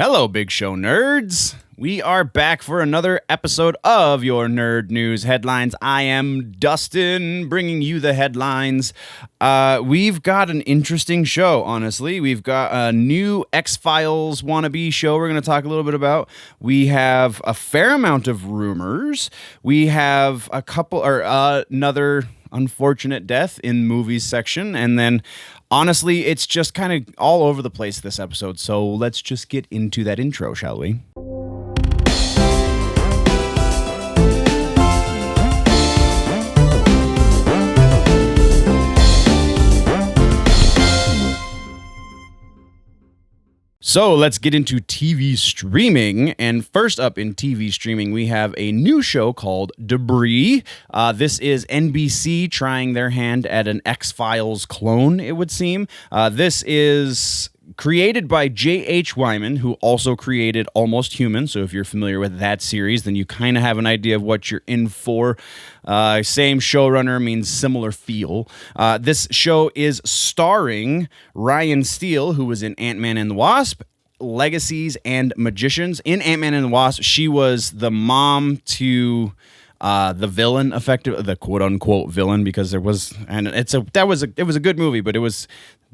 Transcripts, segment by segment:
Hello, Big Show nerds. We are back for another episode of your Nerd News Headlines. I am Dustin, bringing you the headlines. We've got an interesting show, honestly. We've got a new X-Files wannabe show we're going to talk a little bit about. We have a fair amount of rumors. We have another unfortunate death in movies section, and then honestly, it's just kind of all over the place this episode, so let's just get into that intro, shall we? So let's get into TV streaming, and first up in TV streaming, we have a new show called Brea. This is NBC trying their hand at an X-Files clone, it would seem. This is created by J.H. Wyman, who also created Almost Human. So if you're familiar with that series, then you kind of have an idea of what you're in for. Same showrunner means similar feel. This show is starring Riann Steele, who was in Ant-Man and the Wasp, Legacies, and Magicians. In Ant-Man and the Wasp, she was the mom to the villain, the quote-unquote villain, because it was a good movie, but it was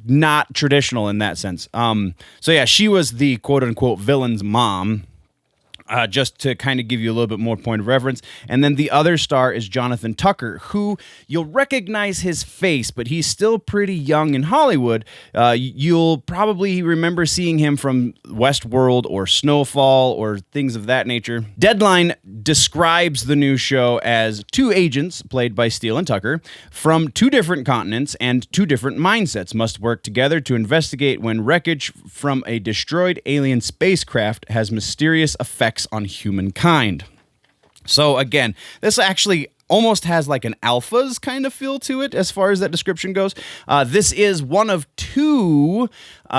not traditional in that sense. So yeah, she was the quote-unquote villain's mom, just to kind of give you a little bit more point of reference. And then the other star is Jonathan Tucker, who you'll recognize his face, but he's still pretty young in Hollywood. You'll probably remember seeing him from Westworld or Snowfall or things of that nature. Deadline describes the new show as two agents, played by Steele and Tucker, from two different continents and two different mindsets must work together to investigate when wreckage from a destroyed alien spacecraft has mysterious effects on humankind. So again, this actually almost has like an Alphas kind of feel to it as far as that description goes. This is one of two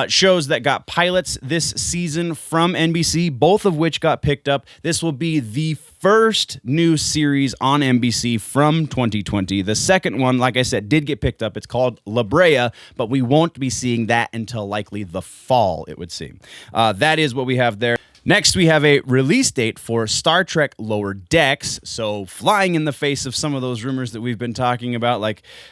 shows that got pilots this season from NBC, both of which got picked up. This will be the first new series on NBC from 2020. The second one, like I said, did get picked up. It's called Brea, but we won't be seeing that until likely the fall, it would seem. That is what we have there. Next, we have a release date for Star Trek Lower Decks, so flying in the face of some of those rumors that we've been talking about.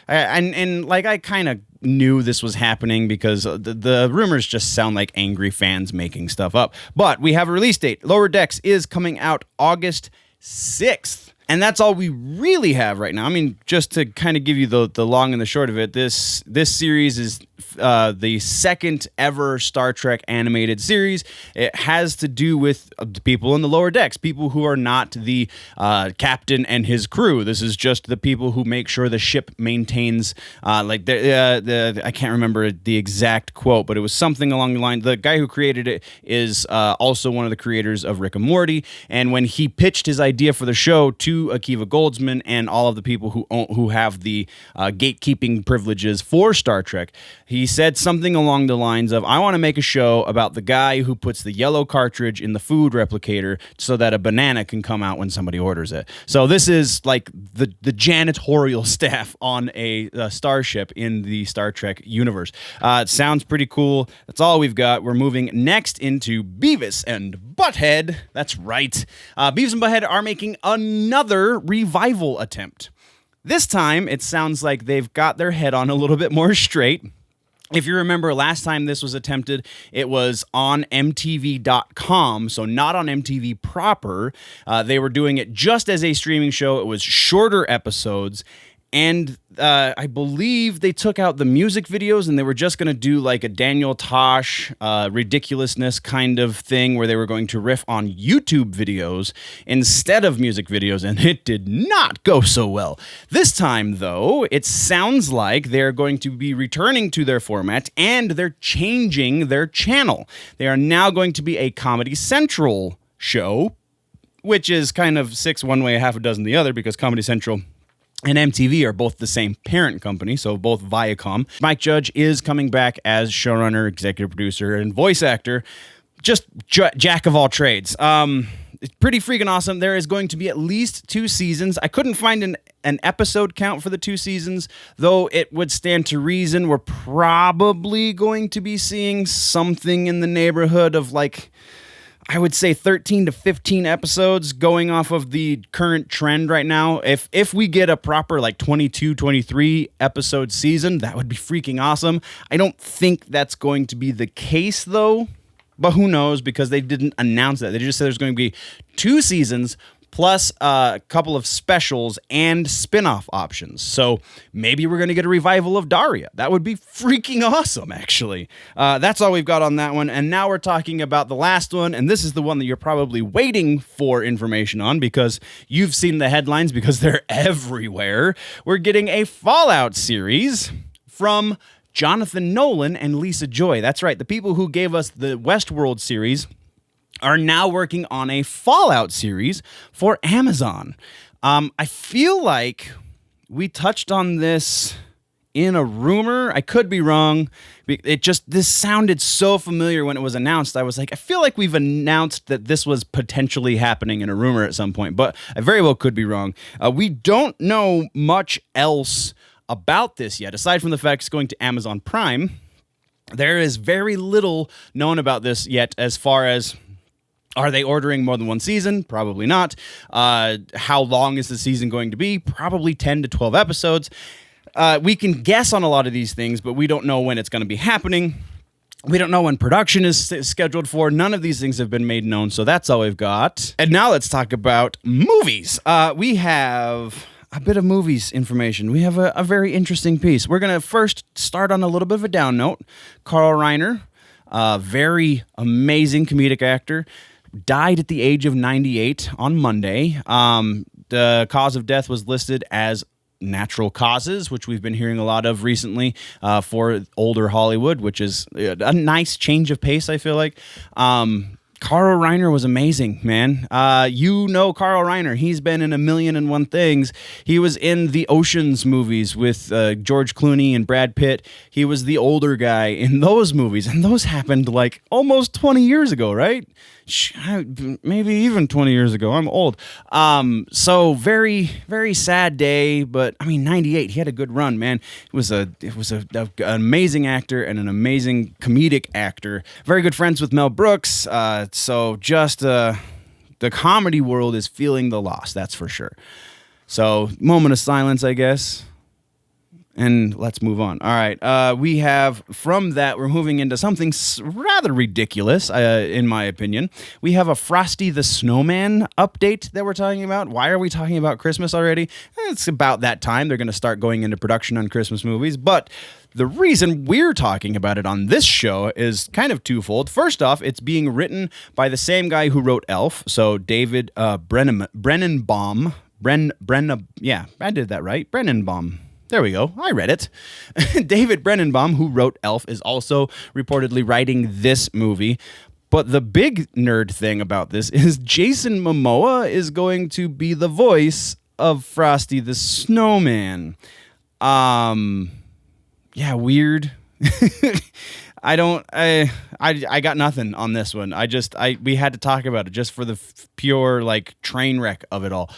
I kind of knew this was happening because the rumors just sound like angry fans making stuff up. But we have a release date. Lower Decks is coming out August 6th. And that's all we really have right now. I mean, just to kind of give you the long and the short of it, this series is the second ever Star Trek animated series. It has to do with people in the lower decks, people who are not the captain and his crew. This is just the people who make sure the ship maintains, I can't remember the exact quote, but it was something along the line. The guy who created it is also one of the creators of Rick and Morty. And when he pitched his idea for the show to Akiva Goldsman and all of the people who have the gatekeeping privileges for Star Trek, he said something along the lines of, I want to make a show about the guy who puts the yellow cartridge in the food replicator so that a banana can come out when somebody orders it. So this is like the janitorial staff on a starship in the Star Trek universe. It sounds pretty cool. That's all we've got. We're moving next into Beavis and Butthead. That's right. Beavis and Butthead are making another revival attempt. This time, it sounds like they've got their head on a little bit more straight. If you remember, last time this was attempted, it was on MTV.com, so not on MTV proper. They were doing it just as a streaming show. It was shorter episodes, and I believe they took out the music videos and they were just going to do like a Daniel Tosh ridiculousness kind of thing where they were going to riff on YouTube videos instead of music videos, and it did not go so well. This time, though, it sounds like they're going to be returning to their format and they're changing their channel. They are now going to be a Comedy Central show, which is kind of six one way, half a dozen the other, because Comedy Central and MTV are both the same parent company, so both Viacom. Mike Judge is coming back as showrunner, executive producer, and voice actor. Just jack of all trades. It's pretty freaking awesome. There is going to be at least 2 seasons. I couldn't find an episode count for the 2 seasons, though it would stand to reason we're probably going to be seeing something in the neighborhood of like I would say 13 to 15 episodes going off of the current trend right now. If we get a proper like 22, 23 episode season, that would be freaking awesome. I don't think that's going to be the case though, but who knows, because they didn't announce that. They just said there's going to be 2 seasons plus a couple of specials and spin-off options. So maybe we're going to get a revival of Daria. That would be freaking awesome, actually. That's all we've got on that one. And now we're talking about the last one, and this is the one that you're probably waiting for information on because you've seen the headlines because they're everywhere. We're getting a Fallout series from Jonathan Nolan and Lisa Joy. That's right, the people who gave us the Westworld series are now working on a Fallout series for Amazon. I feel like we touched on this in a rumor. I could be wrong. This sounded so familiar when it was announced. I was like, I feel like we've announced that this was potentially happening in a rumor at some point, but I very well could be wrong. We don't know much else about this yet, aside from the fact it's going to Amazon Prime. There is very little known about this yet as far as, are they ordering more than one season? Probably not. How long is the season going to be? Probably 10 to 12 episodes. We can guess on a lot of these things, but we don't know when it's going to be happening. We don't know when production is scheduled for. None of these things have been made known, so that's all we've got. And now let's talk about movies. We have a bit of movies information. We have a very interesting piece. We're going to first start on a little bit of a down note. Carl Reiner, very amazing comedic actor, died at the age of 98 on Monday. The cause of death was listed as natural causes, which we've been hearing a lot of recently for older Hollywood, which is a nice change of pace, I feel like. Carl Reiner was amazing, man. You know Carl Reiner. He's been in 1,000,001 things. He was in the Oceans movies with George Clooney and Brad Pitt. He was the older guy in those movies, and those happened like almost 20 years ago, right? Maybe even 20 years ago. I'm old. So very, very sad day, but I mean, 98, he had a good run, man. It was an amazing actor and an amazing comedic actor. Very good friends with Mel Brooks. So just, the comedy world is feeling the loss. That's for sure. So moment of silence, I guess. And let's move on. All right. We have, from that, we're moving into something rather ridiculous, in my opinion. We have a Frosty the Snowman update that we're talking about. Why are we talking about Christmas already? It's about that time. They're going to start going into production on Christmas movies. But the reason we're talking about it on this show is kind of twofold. First off, it's being written by the same guy who wrote Elf. So David Brennenbaum. Yeah, I did that right. Brennenbaum. There we go. I read it. David Brennenbaum, who wrote Elf, is also reportedly writing this movie. But the big nerd thing about this is Jason Momoa is going to be the voice of Frosty the Snowman. Yeah, weird. I got nothing on this one. We had to talk about it just for the pure like train wreck of it all.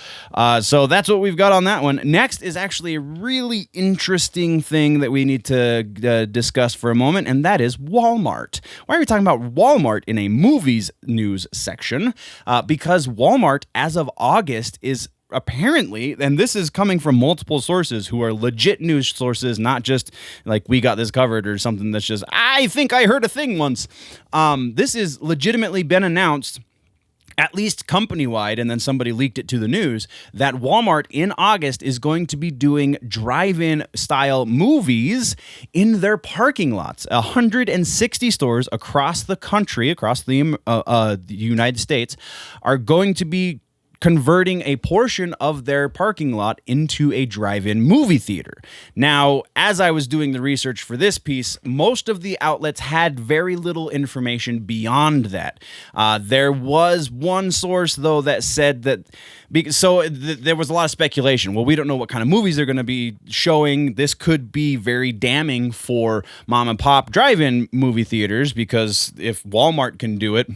So that's what we've got on that one. Next is actually a really interesting thing that we need to discuss for a moment, and that is Walmart. Why are we talking about Walmart in a movies news section? Because Walmart, as of August, is apparently, and this is coming from multiple sources who are legit news sources, not just like we got this covered or something that's just, I think I heard a thing once. This is legitimately been announced, at least company-wide, and then somebody leaked it to the news, that Walmart in August is going to be doing drive-in style movies in their parking lots. 160 stores across the country, across the United States, are going to be converting a portion of their parking lot into a drive-in movie theater. Now, as I was doing the research for this piece, most of the outlets had very little information beyond that. There was one source, though, that said that... there was a lot of speculation. Well, we don't know what kind of movies they're going to be showing. This could be very damning for mom-and-pop drive-in movie theaters, because if Walmart can do it,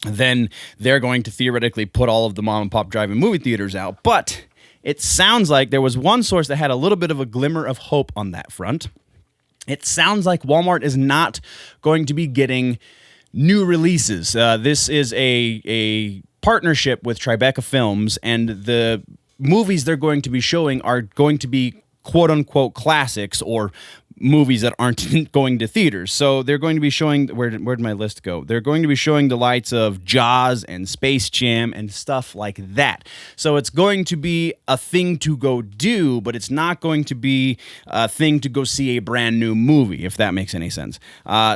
then they're going to theoretically put all of the mom-and-pop drive-in movie theaters out. But it sounds like there was one source that had a little bit of a glimmer of hope on that front. It sounds like Walmart is not going to be getting new releases. This is a partnership with Tribeca Films, and the movies they're going to be showing are going to be quote-unquote classics, or movies that aren't going to theaters. So they're going to be showing, where'd my list go? They're going to be showing the likes of Jaws and Space Jam and stuff like that. So it's going to be a thing to go do, but it's not going to be a thing to go see a brand new movie, if that makes any sense.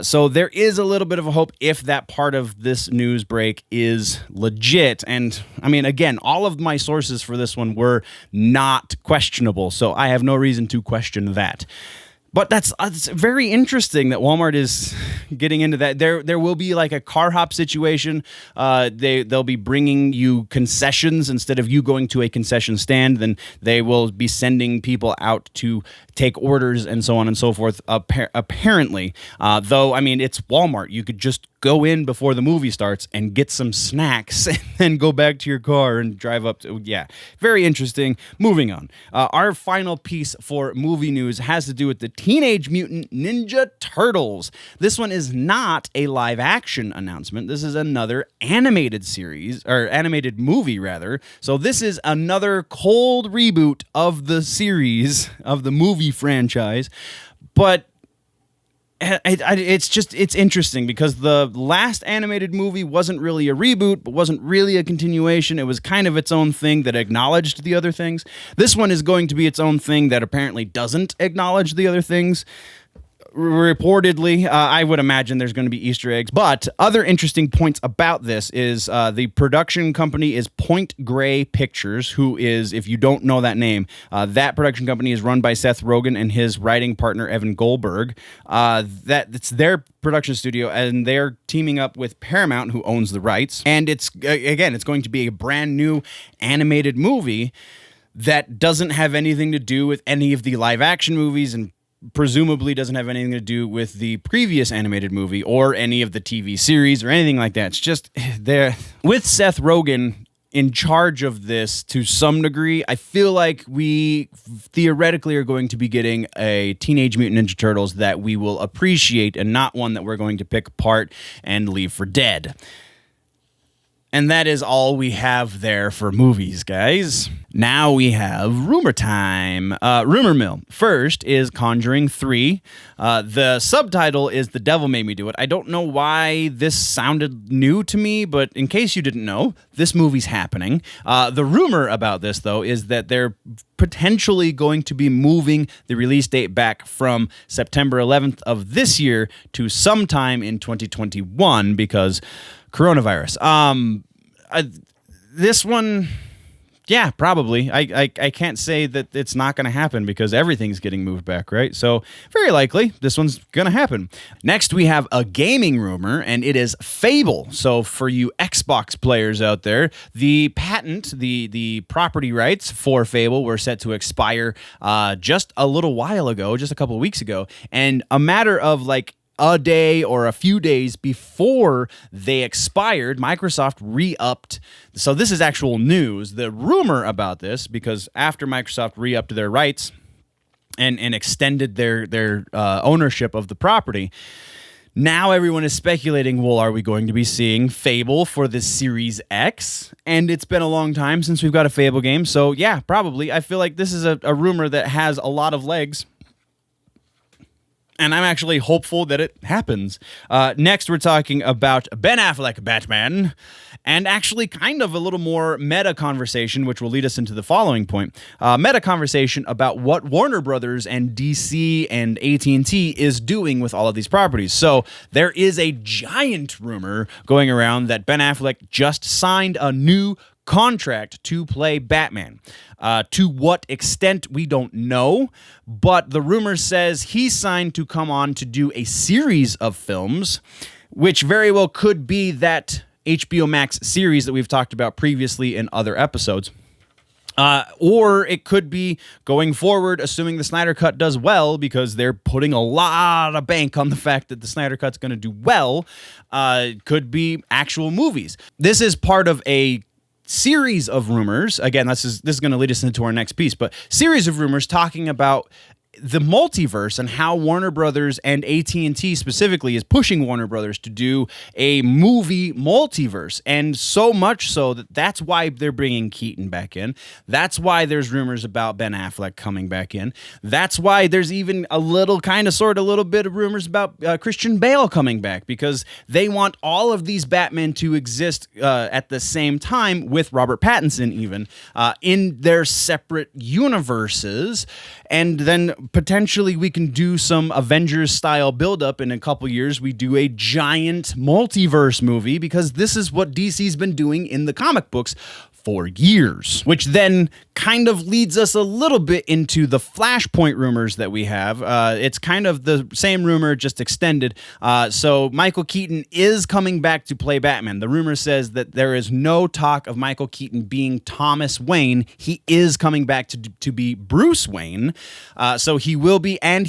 So there is a little bit of a hope if that part of this news break is legit. And I mean, again, all of my sources for this one were not questionable, so I have no reason to question that. But it's very interesting that Walmart is getting into that. There will be like a car hop situation. They'll be bringing you concessions instead of you going to a concession stand. Then they will be sending people out to take orders and so on and so forth. Apparently, though, I mean, it's Walmart. You could just go in before the movie starts and get some snacks and then go back to your car and drive up to, yeah, very interesting. Moving on. Our final piece for movie news has to do with the Teenage Mutant Ninja Turtles. This one is not a live action announcement. This is another animated series, or animated movie rather. So this is another cold reboot of the series, of the movie franchise. But it's interesting because the last animated movie wasn't really a reboot, but wasn't really a continuation. It was kind of its own thing that acknowledged the other things. This one is going to be its own thing that apparently doesn't acknowledge the other things. Reportedly, I would imagine there's going to be Easter eggs. But other interesting points about this is the production company is Point Grey Pictures, who is, if you don't know that name, that production company is run by Seth Rogen and his writing partner Evan Goldberg. It's their production studio, and they're teaming up with Paramount, who owns the rights. And it's going to be a brand new animated movie that doesn't have anything to do with any of the live action movies, and presumably doesn't have anything to do with the previous animated movie or any of the TV series or anything like that. It's just there with Seth Rogen in charge of this to some degree. I feel like we theoretically are going to be getting a Teenage Mutant Ninja Turtles that we will appreciate, and not one that we're going to pick apart and leave for dead. And that is all we have there for movies, guys. Now we have rumor time. Rumor mill. First is Conjuring 3. The subtitle is The Devil Made Me Do It. I don't know why this sounded new to me, but in case you didn't know, this movie's happening. The rumor about this, though, is that they're potentially going to be moving the release date back from September 11th of this year to sometime in 2021 because coronavirus. This one, yeah, probably. I can't say that it's not going to happen because everything's getting moved back, right? So very likely this one's going to happen. Next, we have a gaming rumor, and it is Fable. So for you Xbox players out there, the patent, the property rights for Fable were set to expire just a little while ago, just a couple of weeks ago, and a matter of like a day or a few days before they expired, Microsoft re-upped. So this is actual news. The rumor about this, because after Microsoft re-upped their rights and extended their ownership of the property, now everyone is speculating, well, are we going to be seeing Fable for the Series X? And it's been a long time since we've got a Fable game. So yeah, probably. I feel like this is a rumor that has a lot of legs. And I'm actually hopeful that it happens. Next, we're talking about Ben Affleck Batman, and actually kind of a little more meta conversation, which will lead us into the following point. Meta conversation about what Warner Brothers and DC and AT&T is doing with all of these properties. So there is a giant rumor going around that Ben Affleck just signed a new contract to play Batman. To what extent, we don't know, but the rumor says he signed to come on to do a series of films, which very well could be that HBO Max series that we've talked about previously in other episodes. Or it could be going forward, assuming the Snyder Cut does well, because they're putting a lot of bank on the fact that the Snyder Cut's going to do well, could be actual movies. This is part of a series of rumors. Again, this is going to lead us into our next piece, but series of rumors talking about the multiverse and how Warner Brothers and AT&T specifically is pushing Warner Brothers to do a movie multiverse. And so much so that that's why they're bringing Keaton back in. That's why there's rumors about Ben Affleck coming back in. That's why there's even a little bit of rumors about Christian Bale coming back, because they want all of these Batmen to exist at the same time with Robert Pattinson even in their separate universes. And then potentially we can do some Avengers style buildup in a couple years. We do a giant multiverse movie, because this is what DC's been doing in the comic books for years, which then kind of leads us a little bit into the Flashpoint rumors that we have. It's kind of the same rumor, just extended. So Michael Keaton is coming back to play Batman. The rumor says that there is no talk of Michael Keaton being Thomas Wayne. He is coming back to be Bruce Wayne. So he will be in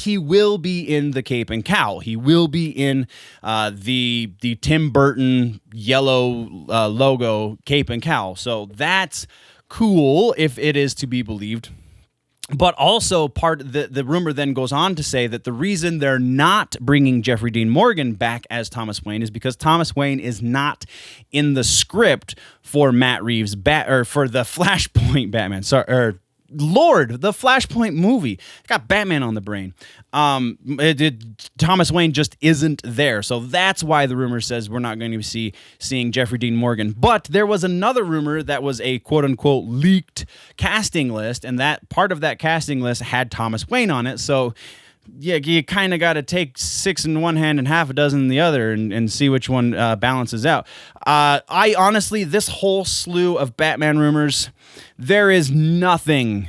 the Cape and Cowl. He will be in the Tim Burton yellow logo Cape and Cowl. So that's cool if it is to be believed. But also the rumor then goes on to say that the reason they're not bringing Jeffrey Dean Morgan back as Thomas Wayne is because Thomas Wayne is not in the script for Matt Reeves' for the Flashpoint Batman. The Flashpoint movie. Got Batman on the brain. Thomas Wayne just isn't there. So that's why the rumor says we're not going to be seeing Jeffrey Dean Morgan. But there was another rumor that was a quote-unquote leaked casting list, and that part of that casting list had Thomas Wayne on it. So yeah, you kind of got to take 6 in one hand and half a dozen in the other and see which one balances out. I honestly, this whole slew of Batman rumors, there is nothing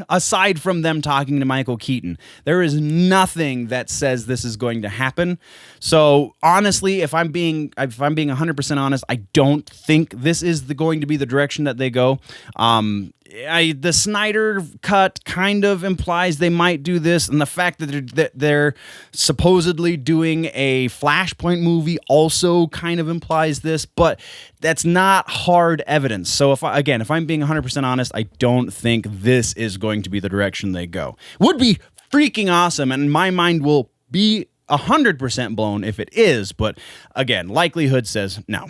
aside from them talking to Michael Keaton. There is nothing that says this is going to happen. So honestly, if I'm being 100% honest, I don't think this is going to be the direction that they go. The Snyder cut kind of implies they might do this, and the fact that they're supposedly doing a Flashpoint movie also kind of implies this, but that's not hard evidence. So if I'm being 100% honest, I don't think this is going to be the direction they go. Would be freaking awesome, and my mind will be 100% blown if it is, but again, likelihood says no.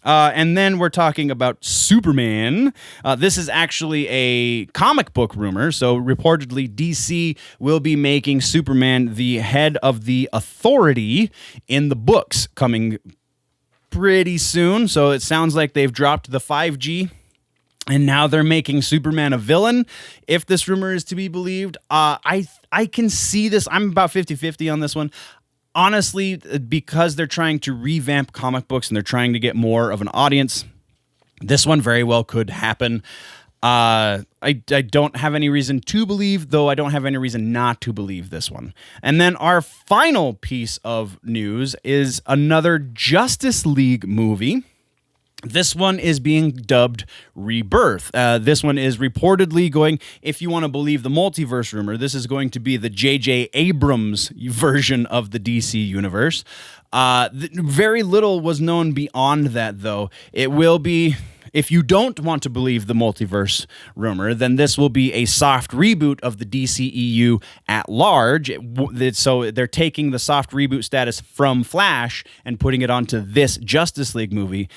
And then we're talking about Superman. This is actually a comic book rumor. So reportedly, DC will be making Superman the head of the Authority in the books coming pretty soon. So it sounds like they've dropped the 5G. And now they're making Superman a villain. If this rumor is to be believed, I can see this. I'm about 50-50 on this one. Honestly, because they're trying to revamp comic books and they're trying to get more of an audience, this one very well could happen. I don't have any reason to believe, though I don't have any reason not to believe this one. And then our final piece of news is another Justice League movie. This one is being dubbed Rebirth. This one is reportedly going, if you want to believe the multiverse rumor, this is going to be the J.J. Abrams version of the DC universe. Very little was known beyond that, though. It will be, if you don't want to believe the multiverse rumor, then this will be a soft reboot of the DCEU at large. So they're taking the soft reboot status from Flash and putting it onto this Justice League movie.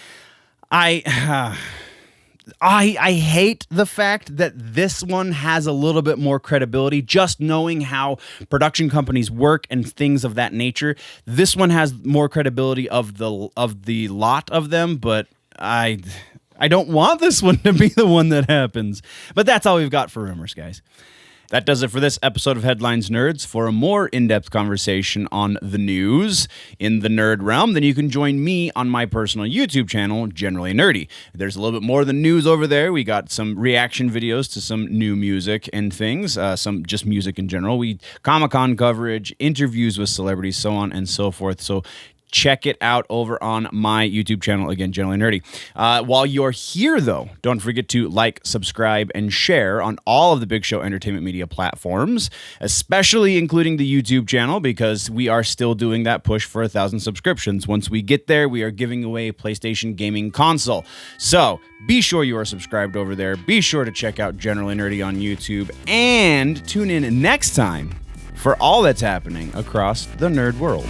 I hate the fact that this one has a little bit more credibility, just knowing how production companies work and things of that nature. This one has more credibility of the lot of them, but I don't want this one to be the one that happens. But that's all we've got for rumors, guys. That does it for this episode of Headlines Nerds. For a more in-depth conversation on the news in the nerd realm, then you can join me on my personal YouTube channel, Generally Nerdy. There's a little bit more than news over there. We got some reaction videos to some new music and things, some just music in general. Comic-Con coverage, interviews with celebrities, so on and so forth. So check it out over on my YouTube channel, again, Generally Nerdy. While you're here, though, don't forget to like, subscribe, and share on all of the Big Show Entertainment Media platforms, especially including the YouTube channel, because we are still doing that push for 1,000 subscriptions. Once we get there, we are giving away a PlayStation gaming console. So be sure you are subscribed over there. Be sure to check out Generally Nerdy on YouTube, and tune in next time for all that's happening across the nerd world.